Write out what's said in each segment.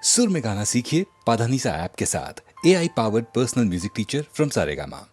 सुर में गाना सीखिए पाधानीसा ऐप के साथ। AI powered personal music teacher from Saregama.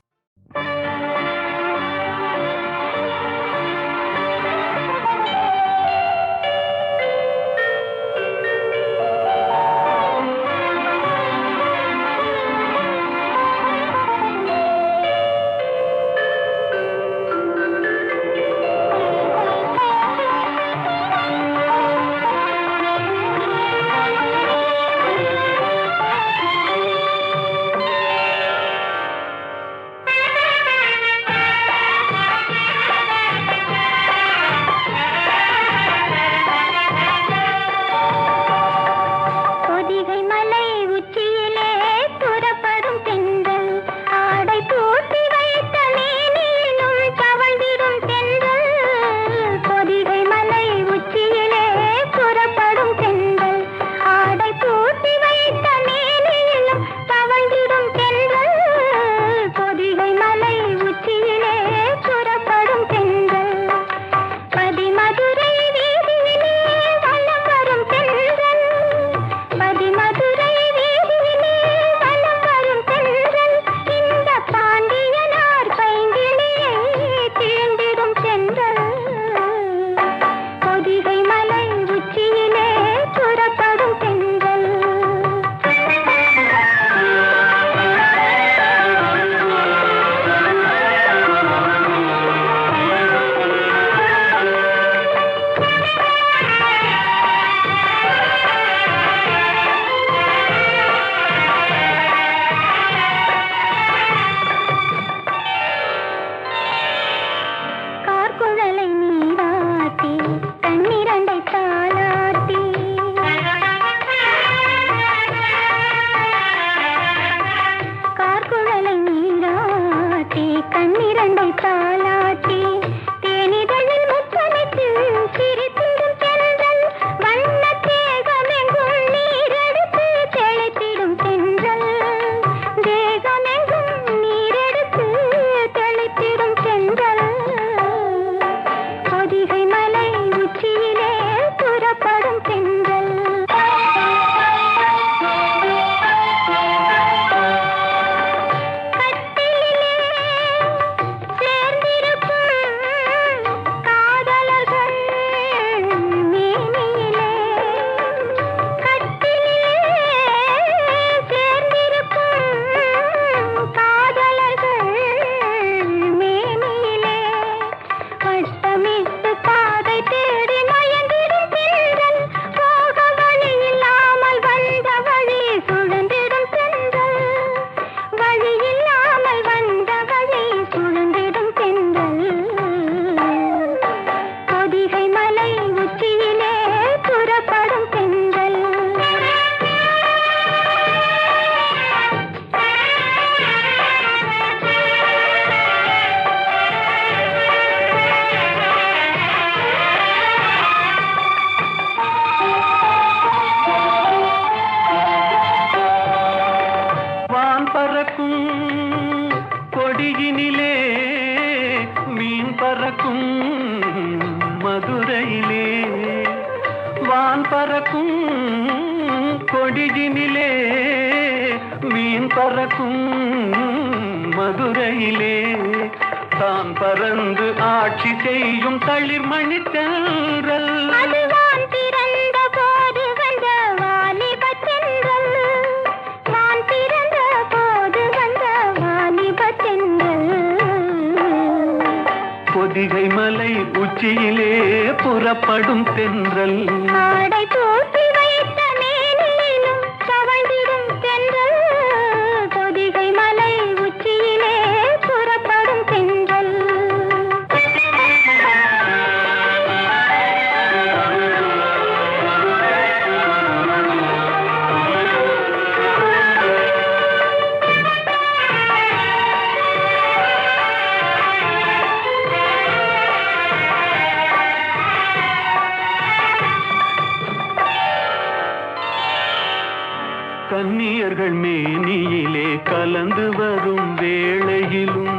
கன்னியர்கள் மேனியிலே கலந்து வரும் வேளையிலும்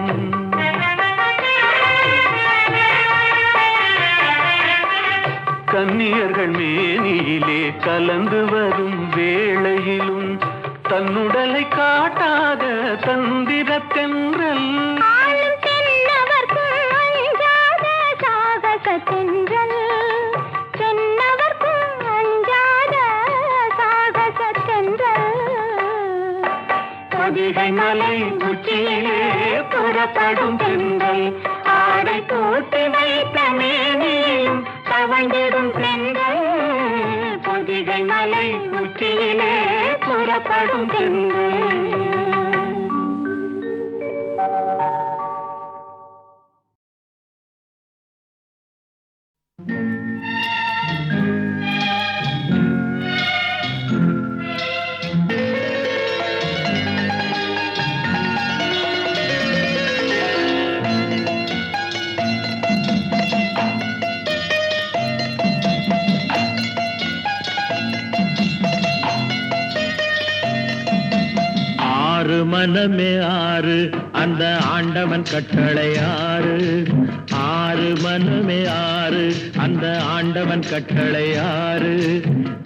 கன்னியர்கள் மேனியிலே கலந்து வரும் வேளை வேளையிலும் தன்னுடலை காட்டாத தந்திர தென்றல் பொதிகை மலை உச்சியிலே புறப்படும் தென்றல் ஆடை போட்டு வைத்த மேனியும் தவழ்ந்திடும் தென்றல் பொதிகை மலை உச்சியிலே புறப்படும் தென்றல். மனமே ஆறு அந்த ஆண்டவன் கட்டளை ஆறு ஆறு மனமே ஆறு அந்த ஆண்டவன் கட்டளை ஆறு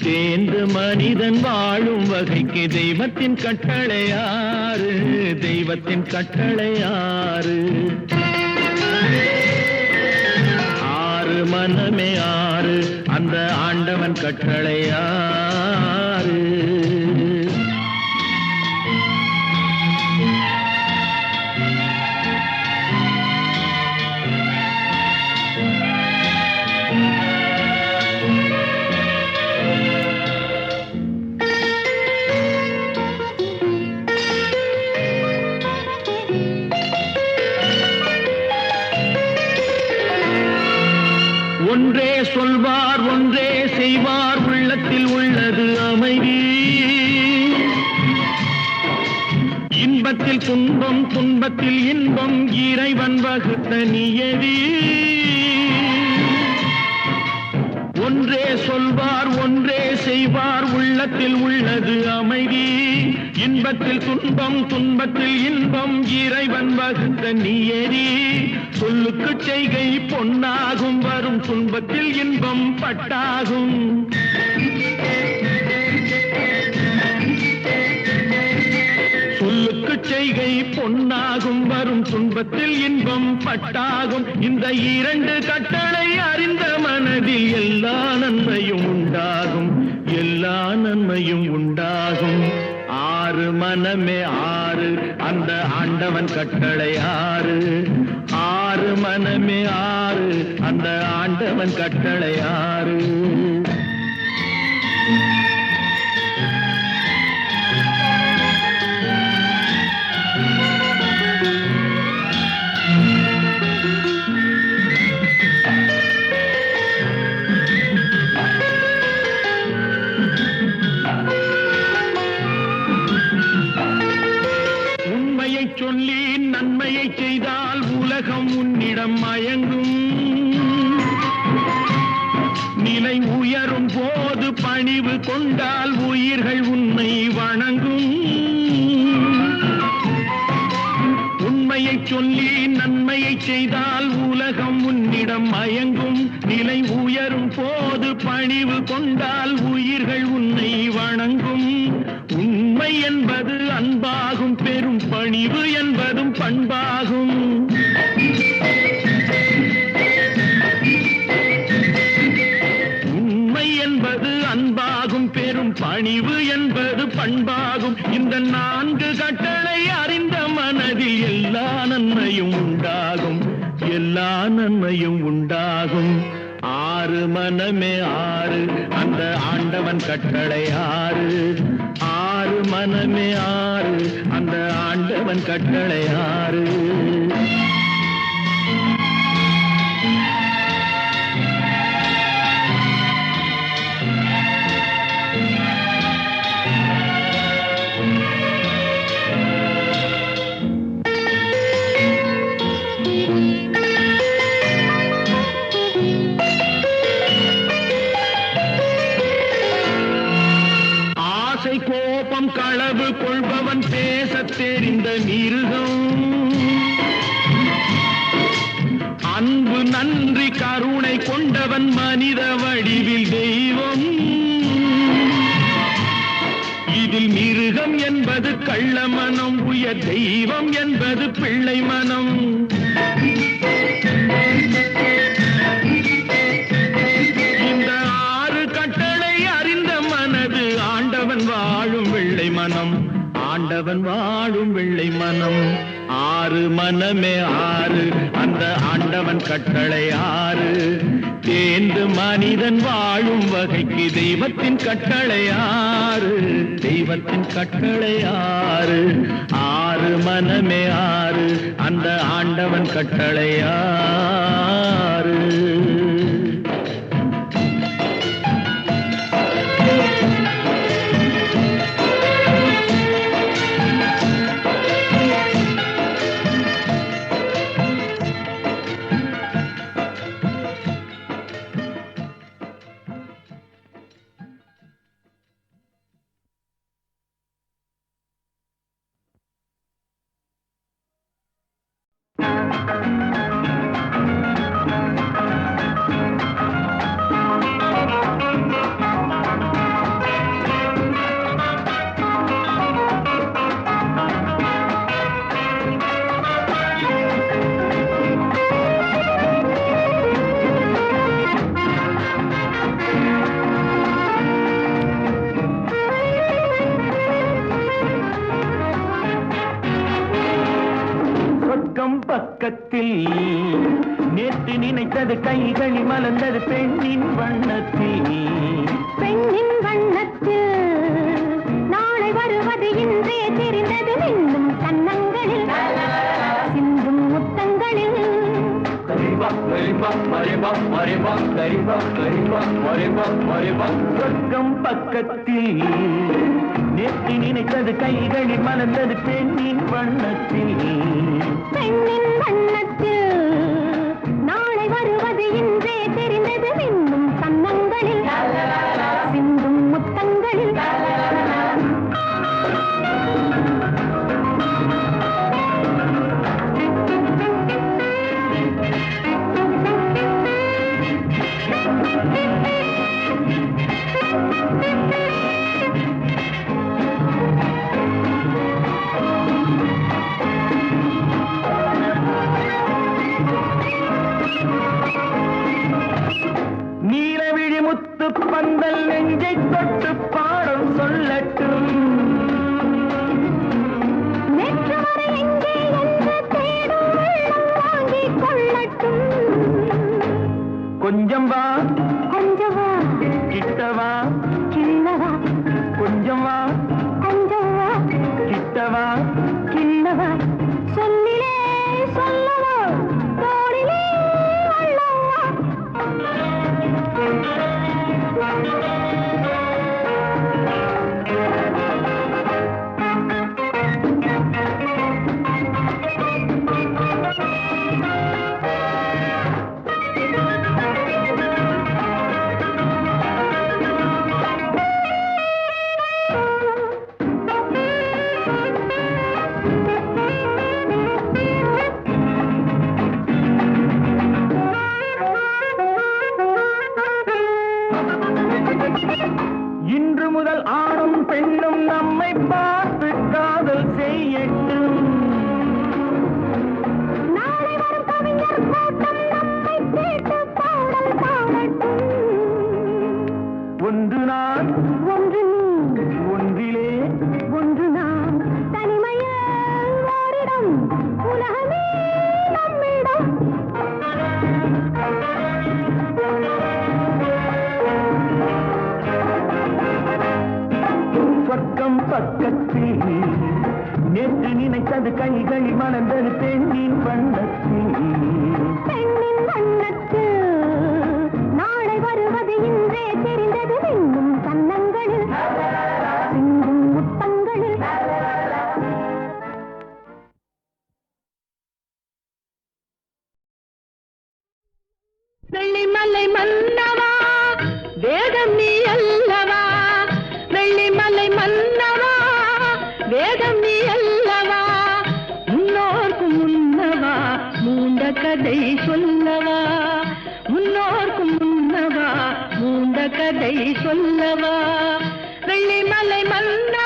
தேர்ந்து மனிதன் வாழும் வகைக்கு தெய்வத்தின் கட்டளை ஆறு தெய்வத்தின் கட்டளை ஆறு ஆறு மனமே ஆறு அந்த ஆண்டவன் கட்டளை ஆறு ஒன்றே சொல்வார் ஒன்றே செய்வார் உள்ளத்தில் உள்ளது அமைதி இன்பத்தில் துன்பம் துன்பத்தில் இன்பம் இறைவன் வகுத்த நியதி ஒன்றே சொல்வார் ஒன்றே செய்வார் உள்ளத்தில் உள்ளது அமைதி இன்பத்தில் துன்பம் துன்பத்தில் இன்பம் இறைவன் வகுத்த நியதி சொல்லுக்கு செய்கை பொன்னாகும் வரும் துன்பத்தில் இன்பம் பட்டாகும் சொல்லுக்கு செய்கை பொன்னாகும் வரும் துன்பத்தில் இன்பம் பட்டாகும் இந்த இரண்டு கட்டளை அறிந்த மனதில் எல்லா நன்மையும் உண்டாகும் எல்லா நன்மையும் உண்டாகும் ஆறு மனமே ஆறு அந்த ஆண்டவன் கட்டளை ஆறு ஆறு மனமே ஆறு அந்த ஆண்டவன் கட்டளை ஆறு சொல்லி நன்மையை செய்தால் உலகம் உன்னிடம் மயங்கும் நிலை உயரும் போது பணிவு கொண்டால் உயிர்கள் உன்னை வணங்கும் உண்மையை சொல்லி நன்மையை செய்தால் உலகம் உன்னிடம் மயங்கும் நிலை உயரும் போது பணிவு கொண்டால் உயிர்கள் உன்னை வணங்கும் உண்மை என்பது அன்பாகும் பெரும் பணிவு என்பதும் பண்பாகும் உண்மை என்பது அன்பாகும் பெரும் பணிவு என்பது பண்பாகும் இந்த நான்கு கட்டளை அறிந்த மனதில் எல்லா நன்மையும் உண்டாகும் எல்லா நன்மையும் உண்டாகும் ஆறு மனமே ஆறு அந்த ஆண்டவன் கட்டளை ஆறு ஆறு மனமே ஆறு அந்த ஆண்டவன் கட்டளை ஆறு கோபம் களவு கொள்பவன் பேசத் தெரிந்த மிருகம் அன்பு நன்றி கருணை கொண்டவன் மனித வடிவில் தெய்வம் இதில் மிருகம் என்பது கள்ள மனம், உயர் தெய்வம் என்பது பிள்ளை மனம். இந்த 6 கட்டளை அறிந்த மனது ஆண்டவன் வாழும் வெள்ளை மனம், ஆண்டவன் வாழும் வெள்ளை மனம். 6 மனமே 6, அந்த ஆண்டவன் கட்டளை 6. தேர்ந்து மனிதன் வாழும் வகைக்கு தெய்வத்தின் கட்டளை 6, தெய்வத்தின் கட்டளை 6. 6 மனமே 6, அந்த ஆண்டவன் கட்டளை 6. பக்கத்தில் நேற்று நினைத்தது கைகளில் மலர்ந்தது பெண்ணின் வண்ணத்தில், பெண்ணின் வண்ணத்தில் நாளை வருவது இன்றே தெரிந்தது இன்னும் கன்னங்களில் சிந்தும் முத்தங்களில். சொர்க்கம் பக்கத்தில் நேற்று நினைத்தது கைகளில் மலர்ந்தது பெண்ணின் வண்ணத்தில், பெண்ணின் வண்ணத்தில் நாளை வருவது இன்றே தெரிந்தது இன்னும் கன்னங்களில் சிந்தும் முத்தங்களில். நீலவிழி முத்து பந்தல் நெஞ்சை தொட்டு பாடம் சொல்லட்டும், நேற்று வரை எங்கே என்று தேடும் வெள்ளம் வாங்கிக் கொள்ளட்டும். கொஞ்சம் வா கொஞ்சம் வா கிட்டவா, கிள்ளவா, கொஞ்சம் வா கொஞ்சம் வா கிட்டவா, கிள்ளவா, சொல்லிலே சொல்லவா, தோளிலே அள்ளவா. இன்று முதல் ஆணும் பெண்ணும் நம்மை பார்த்து காதல் செய்யட்டும், நாளை வரும் கவிஞர் கூட்டம் நம்மை கேட்டு பாடல் பாடட்டும். ஒன்று நான் ஒன்று நீ ஒன்றிலே ஒன்று நாம் தனிமையில் ஓரிடம் உலகமே நம்மிடம். சொர்க்கம் பக்கத்தில் நேற்று நினைத்தது கைகளில் மலர்ந்தது பெண்ணின் வண்ணத்தில், பெண்ணின் வண்ணத்தில் நாளை வருவது இன்றே தெரிந்தது இன்னும் கன்னங்களில் சிந்தும் முத்தங்களில். வெள்ளிமலை மன்னவா வேதம் நீ அல்லவா, வெள்ளிமலை மன்னவா வேதம் நீ அல்லவா, முன்னோர்க்கும் முன்னவா மூண்ட கதை சொல்லவா, முன்னோர்க்கும் முன்னவா மூண்ட கதை சொல்லவா. வெள்ளிமலை மன்னவா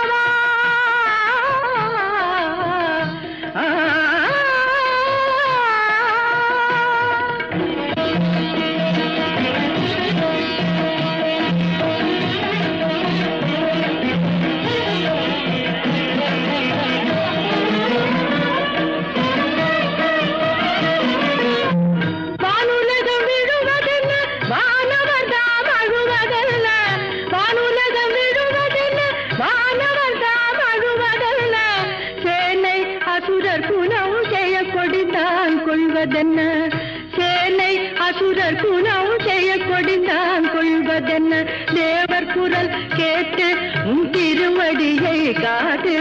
சொல்வதென்ன சேனை அசுரர் குணம் செய்ய கொடிந்தான் கொள்வதென்ன தேவர் குரல் கேட்டு உன் திருவடியை காட்டு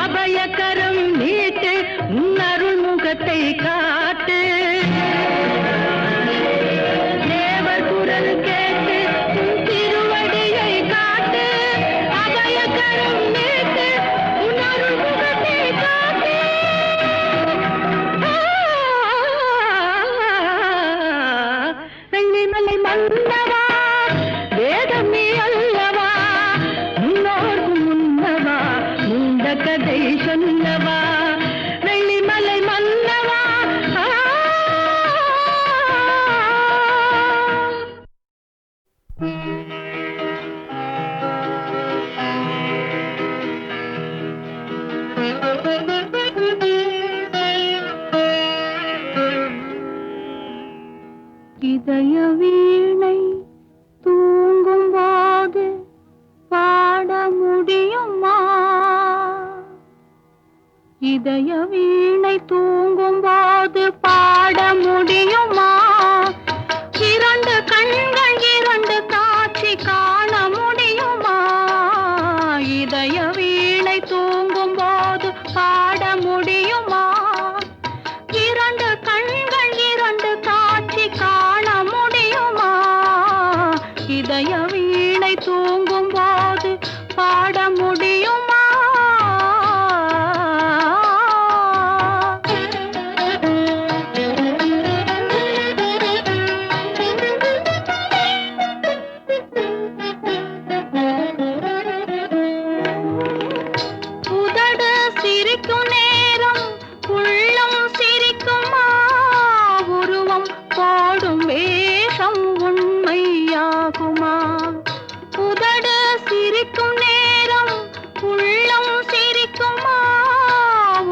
அபயக்கரம் நீட்டு உன் அருள் முகத்தை காட்டு தேவர் குரல் கேட்டு உன் திருவடியை காட்டு அபயக்கரம் நீட்டு உன் அருள் முகத்தை காட்டு வெள்ளிமலை மன்னவா வேதம் நீ அல்லவா முன்னோர்க்கு முன்னவா முந்த கதை சொன்னவா வெள்ளிமலை மன்னவா இதய வீணை தூங்கும் போது பாட முடியுமா இதய வீணை தூங்கும் போது பாட முடியுமா இரண்டு கண்கள் இரண்டு காட்சி காண முடியுமா இதய வீணை தூங்கும் போது பாட முடியுமா இரண்டு கண்கள் இரண்டு காட்சி காண முடியுமா இதய வீணை தூங்கும் போது பாட முடியுமா உதடு சிரிக்கும் நேரம் உள்ளம் சிரிக்குமா உருவம் போடும் வேஷம் உண்மையாகுமா உதடு சிரிக்கும் நேரம் உள்ளம் சிரிக்குமா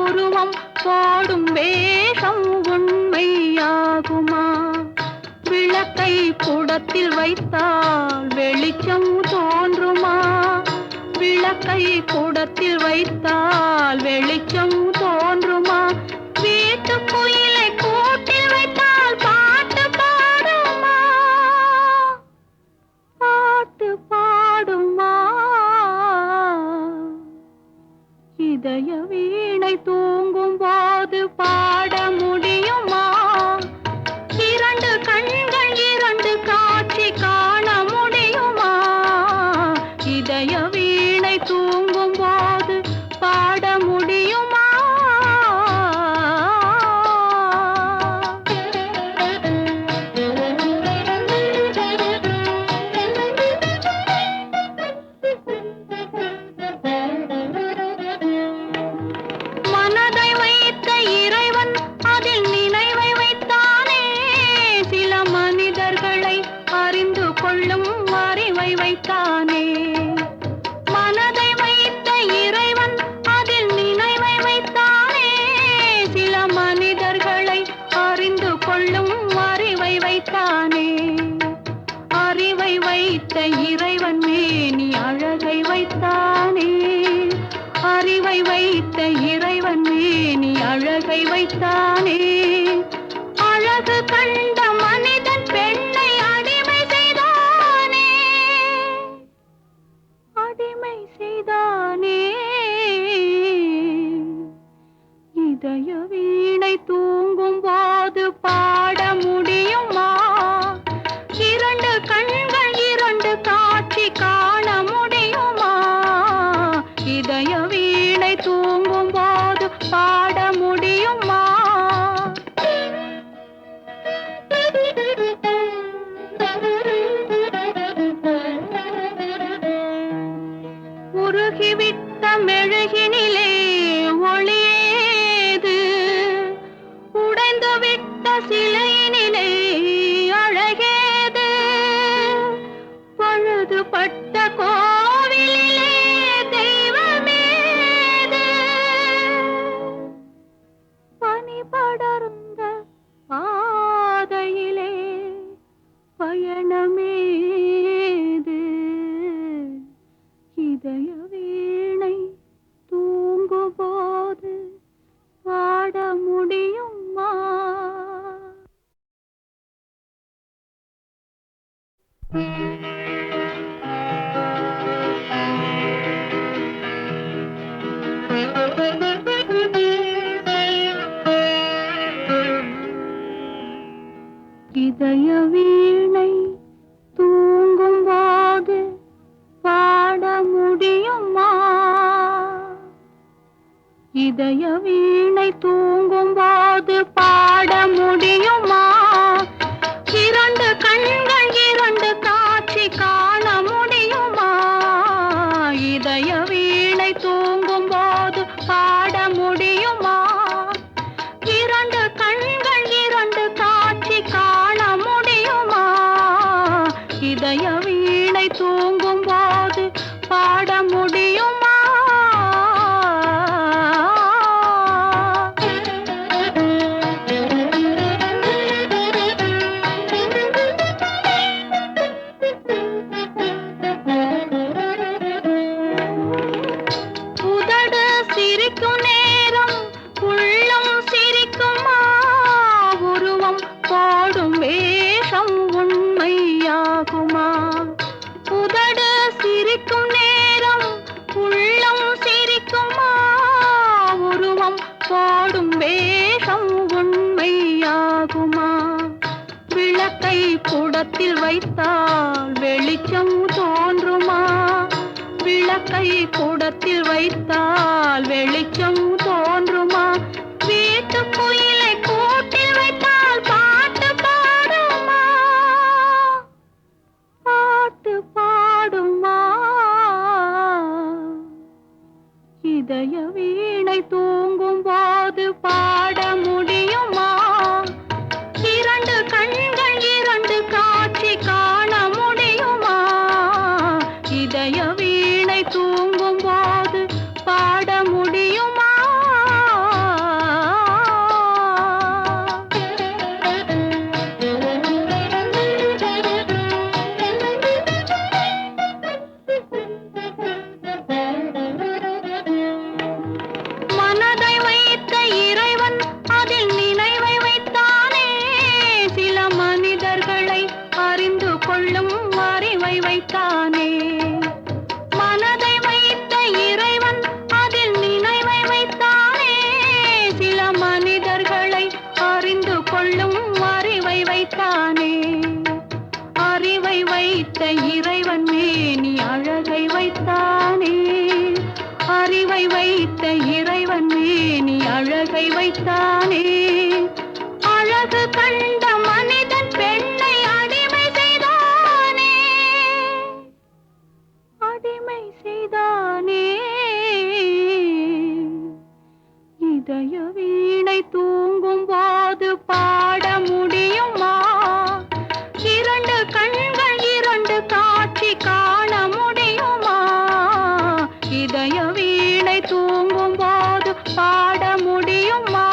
உருவம் போடும் வேஷம் உண்மையாகுமா விளக்கை குடத்தில் வைத்தால் வெளிச்சம் தோன்றுமா விளக்கை குடத்தில் வைத்தால் வெளிச்சம் தோன்றுமா வீட்டு குயிலை கூட்டில் வைத்தால் பாட்டு பாடுமா பாட்டு பாடுமா இதய வீணை தூங்கும் போது பாட முடியுமா இரண்டு கண்கள் இரண்டு காட்சி காண முடியுமா இதய வீணை தூங்கும் போது பாட முடியுமா மனதை வைத்த இறைவன் அதில் நினைவை வைத்தானே சில மனிதர்களை அறிந்து கொள்ளும் அறிவை வைத்தானே மனதை வைத்த இறைவன் அதில் நினைவை வைத்தானே சில மனிதர்களை அறிந்து கொள்ளும் அறிவை வைத்தானே அறிவை வைத்த இறைவன் மேனி அழகை வைத்தானே அறிவை வைத்த இறைவன் மேனி அழகை வைத்தானே அழகு கண்ட மனிதன் பெண்ணை அடிமை செய்தானே அடிமை செய்தானே இதய வீணை தூங்கும் போது பாட முடியுமா இரண்டு கண்கள் இரண்டு காட்சி காண முடியுமா இதய வீணை தூங்கும் போது பாட முடியுமா உருகிவிட்ட மெழுகினிலே ஒளியேது உடைந்து விட்ட சிலையினிலே அழகேது பழுதுபட்ட கோவிலிலே தெய்வமேது பனி படர்ந்த பாதையிலே பயணமேது இதய வீணை தூங்கும்போது இதய வீணை தூங்கும் போது பாட முடியுமா? இரண்டு கண்கள் இரண்டு காட்சி காண முடியுமா? இதய வீணை தூங்கும் போது பாட முடியுமா? இரண்டு கண்கள் இரண்டு காட்சி காண முடியுமா? இதய வீணை தூங்கும் போது பாட முடியுமா? உதடு சிரிக்கும் நேரம் உள்ளம் சிரிக்குமா? உருவம் போடும் வேஷம் உண்மையாகுமா? உதடு சிரிக்கும் நேரம் உள்ளம் சிரிக்குமா? உருவம் போடும் வேஷம் உண்மையாகுமா? விளக்கை குடத்தில் வைத்தால் வெளிச்சம் தோன்றுமா? விளக்கை குடத்தில் வைத்தால் வெளிச்சம் தோன்றுமா? வீட்டு குயிலை கூட்டில் வைத்தால் பாட்டு பாடுமா? பாட்டு பாடுமா? இதய வீணை தூங்கும் போது பாட முடியுமா? இரண்டு கண்கள் இரண்டு காட்சி காண முடியுமா? இதய வீணை தூங்கும் போது பாட முடியுமா? மனதை வைத்த இறைவன் அதில் நினைவை வைத்தானே. சில மனிதர்களை அறிந்து கொள்ளும் அறிவை வைத்தானே. மனதை வைத்த இறைவன் அதில் நினைவை வைத்தானே. சில மனிதர்களை அறிந்து கொள்ளும் அறிவை வைத்தானே. அறிவை வைத்த இறைவன் மேனி அழகை வைத்தானே. அறிவை வைத்த இறைவன் மேனி அழகை வைத்தானே. அழகு கண்ட மனிதன் பெண்ணை அடிமை செய்தானே. அடிமை செய்தானே. இதய வீணை தூங்கும் போது பாட முடியுமா? இரண்டு கண்கள் இரண்டு காட்சி காண முடியுமா? இதய வீணை தூங்கும் போது பாட முடியுமா?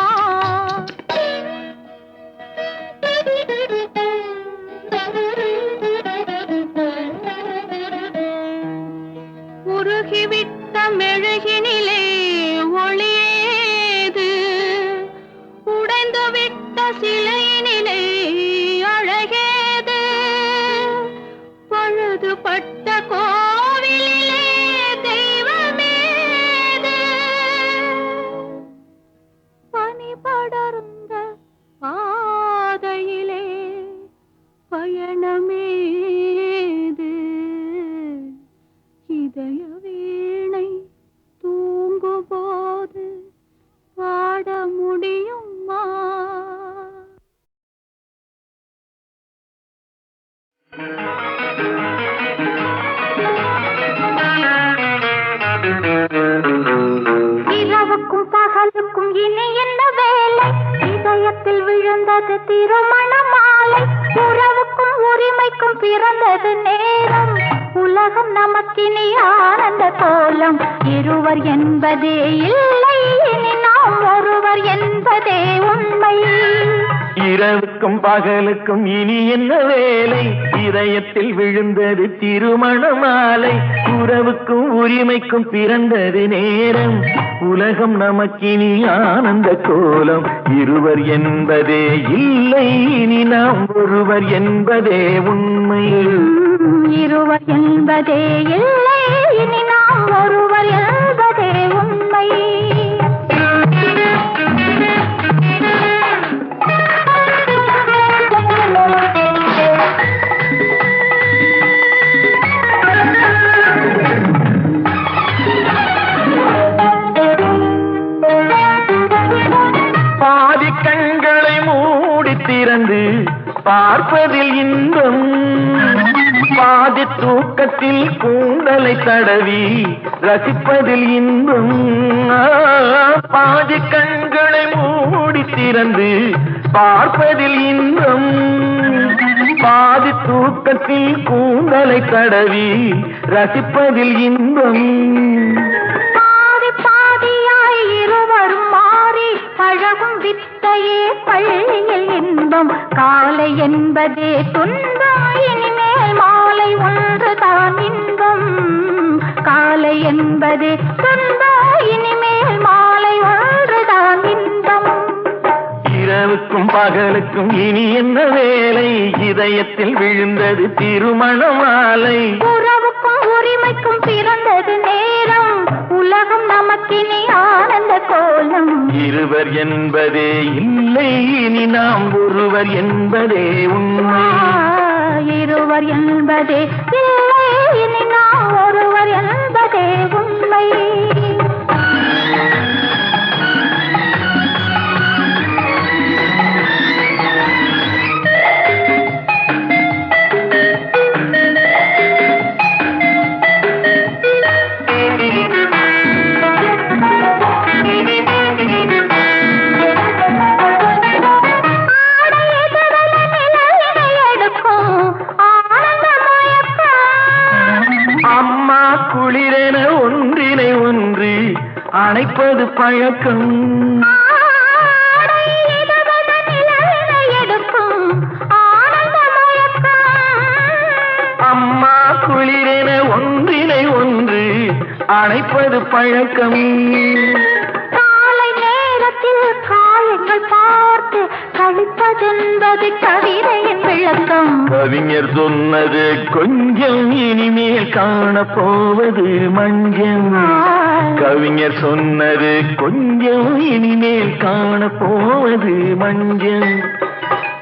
உருகிவிட்ட மெழுகினிலே ஒளியேது? உடைந்து விட்ட சிலையினிலே அழகேது? பழுதுபட்ட கோவிலிலே தெய்வமேது? பனி படர்ந்த பாதையிலே பயணமேது? இதய வீணை தூங்கும் போது பாட முடியுமா? இரவுக்கும் பகலுக்கும் இனி என்ன வேலை? இதயத்தில் விழுந்தது திருமண மாலை. உறவுக்கும் உரிமைக்கும் பிறந்தது நேரம். உலகம் நமக்கினி ஆனந்த கோலம். இருவர் என்பதே இல்லை, இனி நாம் ஒருவர் என்பதே உண்மை. இரவுக்கும் பகலுக்கும் இனி என்ன வேலை? இதயத்தில் விழுந்தது திருமண மாலை. உறவுக்கும் உரிமைக்கும் பிறந்தது நேரம். உலகம் நமக்கினி ஆனந்த கோலம். இருவர் என்பதே இல்லை, இனி நாம் ஒருவர் என்பதே உண்மை. இருவர் என்பதே இல்லை, இனி நாம் ஒருவர் என்பதே உண்மை. பார்ப்பதில் இன்பம் பாதி தூக்கத்தில் கூந்தலை தடவி ரசிப்பதில் இன்பம் பாதி கண்களை மூடி திறந்து பார்ப்பதில் இன்பம் பாதி தூக்கத்தில் கூந்தலை தடவி ரசிப்பதில் இன்பம் பாதி பாதியாய் இருவரும் மாறி பழகும் வித்தையே பள்ளியில் இன்பம் காலை என்பதே துன்பம் இனிமேல் மாலை ஒன்றுதான் இன்பம் காலை என்பதே துன்பம் இனிமேல் மாலை ஒன்றுதான் இன்பம் இரவுக்கும் பகலுக்கும் இனி என்ன வேலை இதயத்தில் விழுந்தது திருமண மாலை உறவுக்கும் உரிமைக்கும் பிறந்தது நேரம் உலகம் நமக்கினி ஆனந்த கோலம் இருவர் என்பதே இல்லை இனி நாம் ஒருவர் என்பதே உண்மை இருவர் என்பதே இல்லை இனி நாம் ஒருவர் என்பதே உண்மை அம்மா குளிரென ஒன்றினை ஒன்று அணைப்பது பழக்கம் அம்மா குளிரென ஒன்றினை ஒன்று அணைப்பது பழக்கம் காலை நேரத்தில் காயங்கள் பார்த்து கழிப்பதென்பது கவிதையின் விளக்கம் கவிஞர் சொன்னது கொஞ்சம் இனிமேல் காணப்போவது மஞ்சள் கவிஞர் சொன்னது கொஞ்சம் இனிமேல் காணப்போவது மஞ்சள்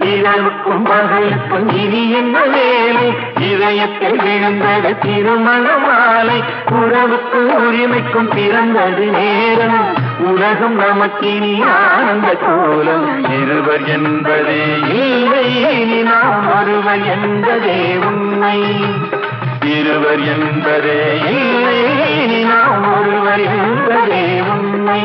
இரவுக்கும் பகலுக்கும் இனி என்ன வேலை இதயத்தில் விழுந்தது திருமண மாலை உறவுக்கும் உரிமைக்கும் பிறந்தது நேரம் உலகம் நமக்கினி ஆனந்த கோலம் இருவர் என்பதே இல்லை இனி நாம் ஒருவர் என்பதே உண்மை இருவர் என்பதே இல்லை இனி நாம் ஒருவர் என்பதே உண்மை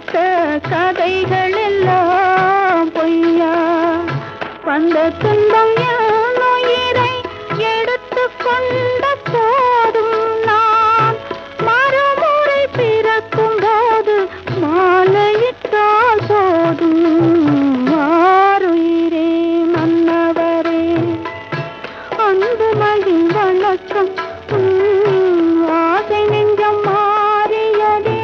வைத்த கதைகள் எல்லாம் பொய்யா வந்த துன்பம் என் உயிரை எடுத்து கொண்ட போதும் நான் மறுமுறை பிறக்கும் போது மாலையிட்டால் போதும் ஆருயிரே மன்னவரே அன்பு மகிழ் வணக்கம் ஆசை நெஞ்சம் மாறியதே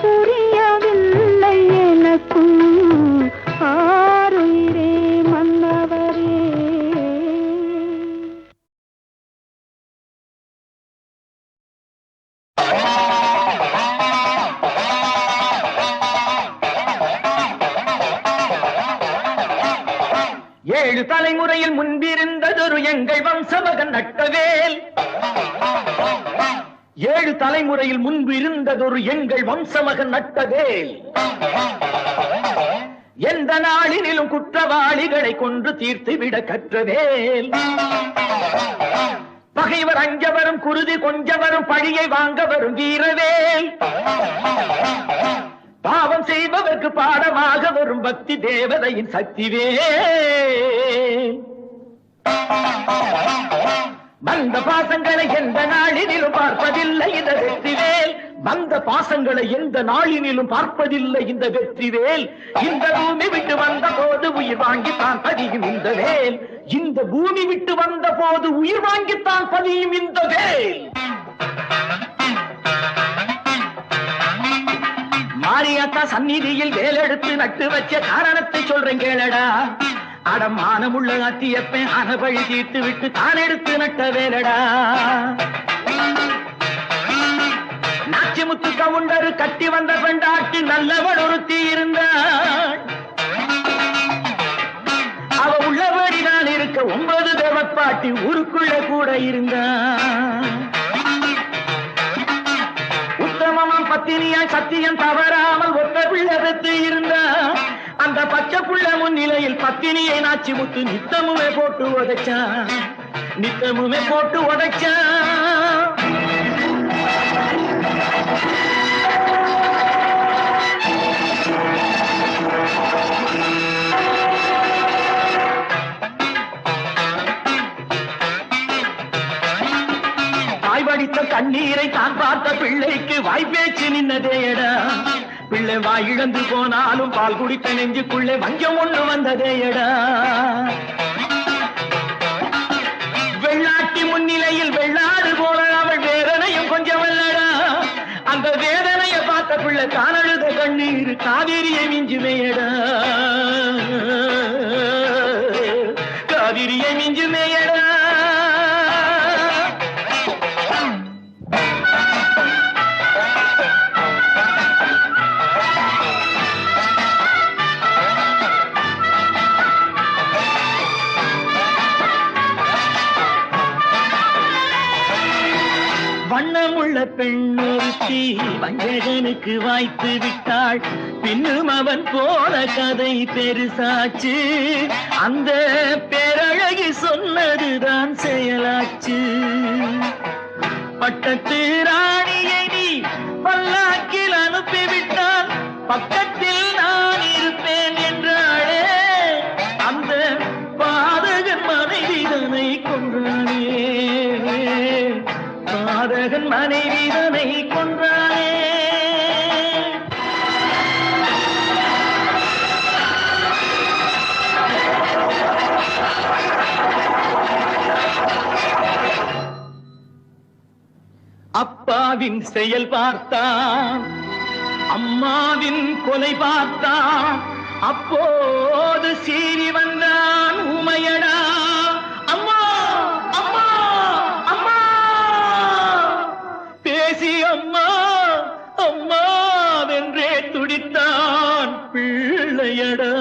புரியவில்லை எனக்கும் ஆருயிரே மன்னவரே. ஏழு தலைமுறையில் முன்பிருந்ததொரு எங்கள் வம்சமகன் நட்டவேல். ஏழு தலைமுறையில் முன்பு இருந்ததொரு எங்கள் வம்சமகன் நட்டவேல். எந்த நாளினிலும் குற்றவாளிகளை கொன்று தீர்த்துவிட கற்றவேல். பகைவர் அஞ்ச வரும் குருதி கொஞ்ச வரும் பழியை வாங்க வரும் வீரவேல். பாவம் செய்பவர்க்கு பாடமாக வரும் பக்தி தேவதையின் சக்திவேல். வந்த பாசங்களை எந்த நாளினிலும் பார்ப்பதில்லை இந்த வெற்றிவேல். வந்த பாசங்களை எந்த நாளினிலும் பார்ப்பதில்லை இந்த வெற்றிவேல். இந்த பூமி விட்டு வந்த போது உயிர் வாங்கித்தான் பதியும் இந்த வேல். இந்த பூமி விட்டு வந்த போது உயிர் வாங்கித்தான் பதியும் இந்த வேல். மாரியாத்தா சந்நிதியில் வேலெடுத்து நட்டு வச்ச காரணத்தை சொல்றேன் கேளடா. அடமானமுள்ள அத்தியப்பேன் அனபழி தீர்த்து விட்டு தான் எடுத்து நட்ட வேலடா. நாச்சிமுத்து கவுண்டரு கட்டி வந்த பெண்டாட்டி நல்லவள் ஒருத்தி இருந்தாள். அவ உள்ளபடி நான் இருக்க 9 தேவப்பாட்டி ஊருக்குள்ள கூட இருந்தாள். உத்தமமாம் பத்தினியாய் சத்தியம் தவறாமல் ஒத்த பிள்ளை பெற்று இருந்தாள். அந்த பச்சை புள்ள முன்னிலையில் பத்தினியை நாச்சி முத்து நித்தமுமே போட்டு உதைச்சான். நித்தமுமே போட்டு உதைச்சான். வாய்வடித்த கண்ணீரை தான் பார்த்த பிள்ளைக்கு வாய்ப்பேச்சு நின்னதேயடா. பிள்ளை வாய் இழந்து போனாலும் பால் குடித்த நெஞ்சுக்குள்ளே வஞ்சம் ஒண்ணு வந்ததேயடா. வெள்ளாட்டி முன்னிலையில் வெள்ளாடு போல அவள் வேதனையும் கொஞ்சம் வெள்ளடா. அந்த வேதனையை பார்த்த பிள்ளை தான் அழுத கண்ணீர் காவிரியை மிஞ்சுமேயடா. காவிரியை மிஞ்சுமேயடா. வண்ணமுள்ள பெண்ணொருத்தி வஞ்சகனுக்கு வாய்த்து விட்டாள். பின்னும் அவன் போன கதை பெருசாச்சு. அந்த பேரழகி சொன்னதுதான் செயலாச்சு. பட்டத்து ராணியை நீ பல்லாக்கில் அனுப்பிவிட்டால் பக்கத்தில் நான் இருப்பேன் என்றாளே. அந்த பாதகன் மனைவிதனை கொன்றானே. பாதகன் மனைவிதனை கொன்றானே. அப்பாவின் செயல் பார்த்தான், அம்மாவின் கொலை பார்த்தான். அப்போது சீறி வந்தான் ஊமையடா. அம்மா அம்மா அம்மா பேசி அம்மா அம்மா வென்றே துடித்தான் பிள்ளையடா.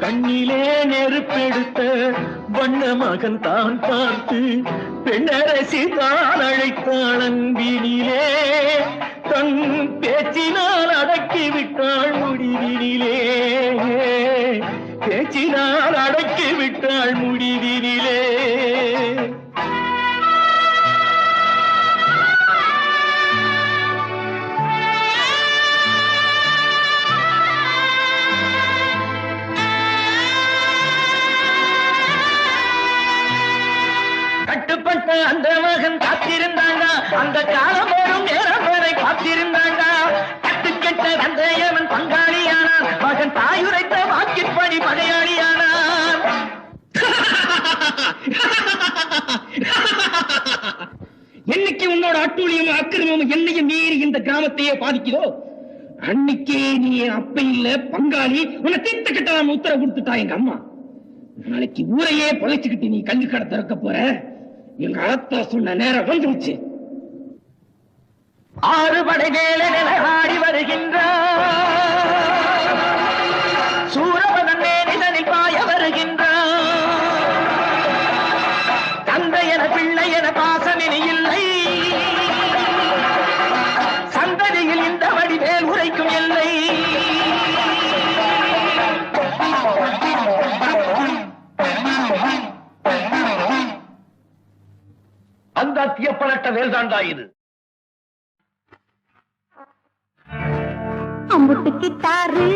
கண்ணிலே நெருப்பெடுத்த வண்ண மகன் தான் பார்த்து பெண்ணரசி தான் அழைத்தாள் அன்பினிலே. தன் பேச்சினால் அடக்கிவிட்டாள் முடிவினிலே. பேச்சினால் அடக்கிவிட்டாள் முடிவினிலே. பெத்த அந்த மகன் காத்திருந்தாங்க, அந்த காலம் வரும் நேரம் வரை காத்திருந்தாங்க. கட்டுக்கெட்ட தந்தையவன் பங்காளியானான், மகன் தாயுரைத்த வாக்கிற்படி படையாளியானான். என்னைக்கு உன்னோட அட்டூழியமும் அக்கிரமமும் என்னையும் மீறி இந்த கிராமத்தையே பாதிக்குதோ, அன்னைக்கே நீ அப்ப இல்ல பங்காளி, உன்னை தீர்த்து கட்ட உத்தரவு கொடுத்துட்டா எங்க அம்மா. நாளைக்கு ஊரையே பொழைச்சுக்கிட்டு நீ கல்வி கடை திறக்க போற. எங்க ஆத்தா சொன்ன நேரம் வந்துருச்சு. 6 படை வேலன் ஆடி வருகின்றான், சூரபதன் மேனிதனில் பாய வருகின்றான். தந்தை என பிள்ளை என பாசமினி இல்லை, சந்ததியில் இந்த வடிவேல் உரைக்கும் எல்லை. அந்த அத்தியப்பலட்ட வேல்தாண்டா இது. அம்புட்டு கிட்டாரு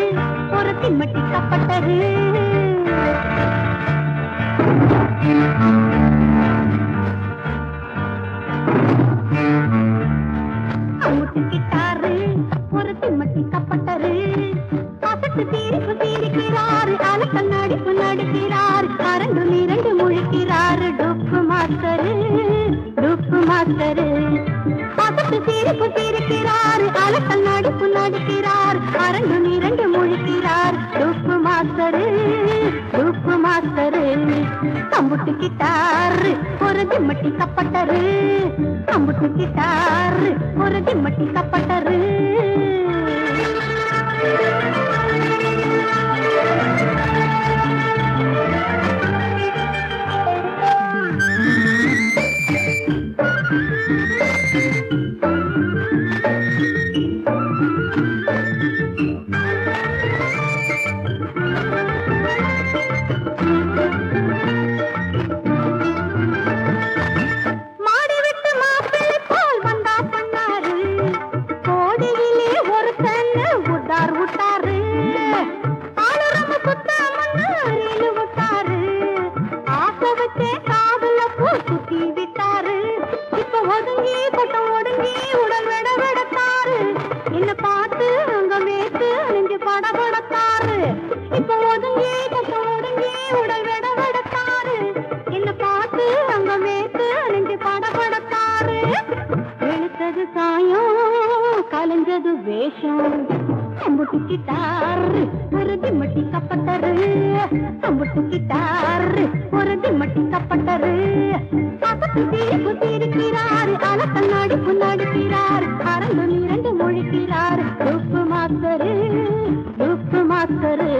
ஒரு திம்மட்டி கப்பட்டரு, அம்புட்டு கிட்டாரு ஒரு திம்மட்டி கப்பட்டரு. அசட்டு தீரிப்பு தீரிக்கிறாரு, அலக்கல் நடிப்பு நடிக்கிறாரு, அரண்டு நிரண்டு முழிக்கிறாரு. டொப்பு மாஸ்டரு டொப்பு மாஸ்டரு. அசட்டு தீரிப்பு தீரிக்கிறாரு, அலக்கல் நடிப்பு நடிக்கிறார், அரண்டு நிரண்டு முழிக்கிறார். டொப்பு மாஸ்டரு டொப்பு மாஸ்டரு. அம்புட்டு கிட்டாரு ஒரு திம்மட்டி கப்பட்டரு, அம்புட்டு கிட்டாரு ஒரு திம்மட்டி கப்பட்டரு. கலஞ்சது வேஷம். அம்புட்டு கிட்டாரு ஒரு திம்மட்டி கப்பட்டரு, அம்புட்டு கிட்டாரு ஒரு திம்மட்டி கப்பட்டரு. அசத்து தீர்ப்பு தீர்க்கிறாரு, அலக்கல் நடிப்பு நடிக்கிறார், அரண்டு நிரண்டு முழிக்கிறார். டொப்பு மாஸ்டரு டொப்பு மாஸ்டரு.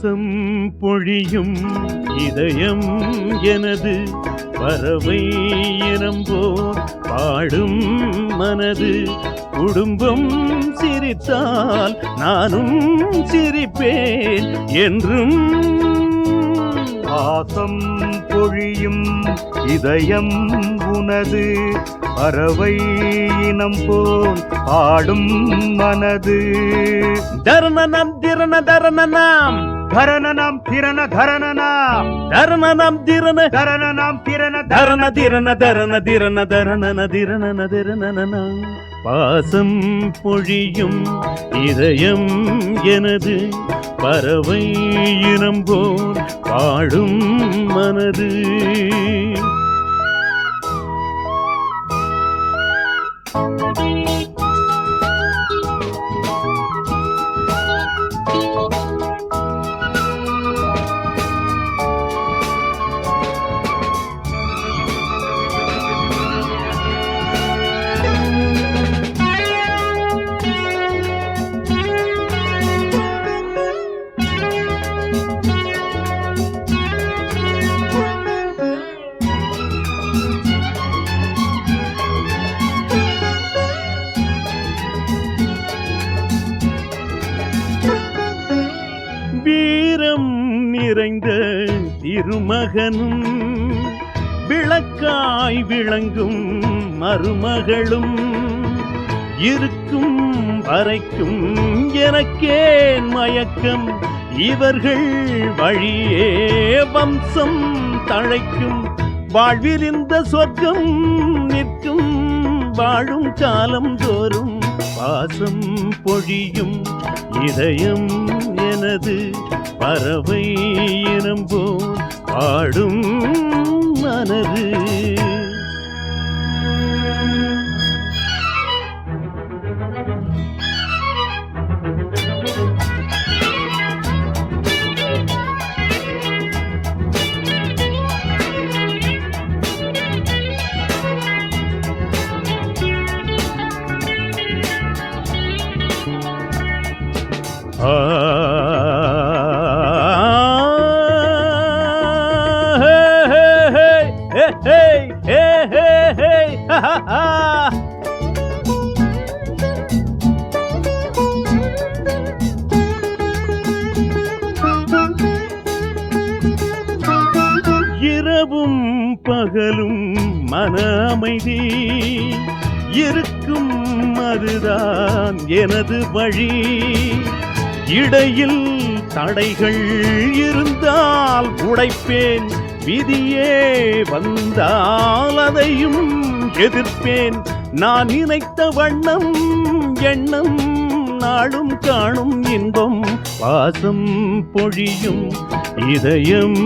பாசம் பொழியும் இதயம் எனது பறவை இனம்போல் பாடும் மனது குடும்பம் சிரித்தால் நானும் சிரிப்பேன் என்றும் பாசம் பொழியும் இதயம் உனது பறவை இனம் போல் ஆடும் மனது தரணனம் திரண தரணனாம் தரணனம் திரண தரணனாம் தரணனம் திரண தரணனாம் திரண தரண திரண தரண திரண தரணன திரணன திரணன பாசம் பொழியும் இதயம் எனது பறவை இனம் போல் பாடும் மனது வீரம் நிறைந்த திருமகனும் விளக்காய் விளங்கும் மருமகளும் இருக்கும் வரைக்கும் எனக்கேன் மயக்கம் இவர்கள் வழியே வம்சம் தழைக்கும் வாழ்வில் இந்த சொர்க்கம் நிற்கும் வாழும் காலம் தோறும் பாசம் பொழியும் இதயம் எனது பறவை இனம் போல் பாடும் மனது இரவும் பகலும் மன அமைதி இருக்கும் அதுதான் எனது வழி இடையில் தடைகள் இருந்தால் உடைப்பேன் விதியே வந்தால் அதையும் எதிர்ப்பேன் நான் நினைத்த வண்ணம் எண்ணம் நாளும் காணும் இன்பம் பாசம் பொழியும் இதயம்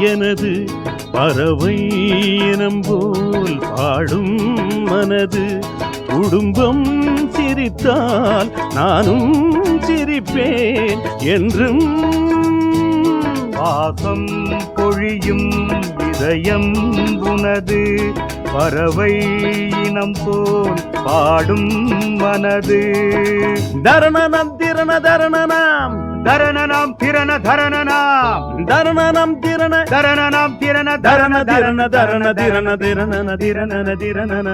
எனது பறவை இனம் போல் பாடும் மனது குடும்பம் சிரித்தால் நானும் சிரிப்பேன் என்றும் பாசம் பொழியும் இதயம் உனது பறவை இனம் போல் பாடும் மனது தரணனம் திரண தரணனாம் தரணனாம் திரண தரணனாம் தரணனம் திரண தரணனாம் திரண தரண திரண தரண திரண திரணன திரணன திரணன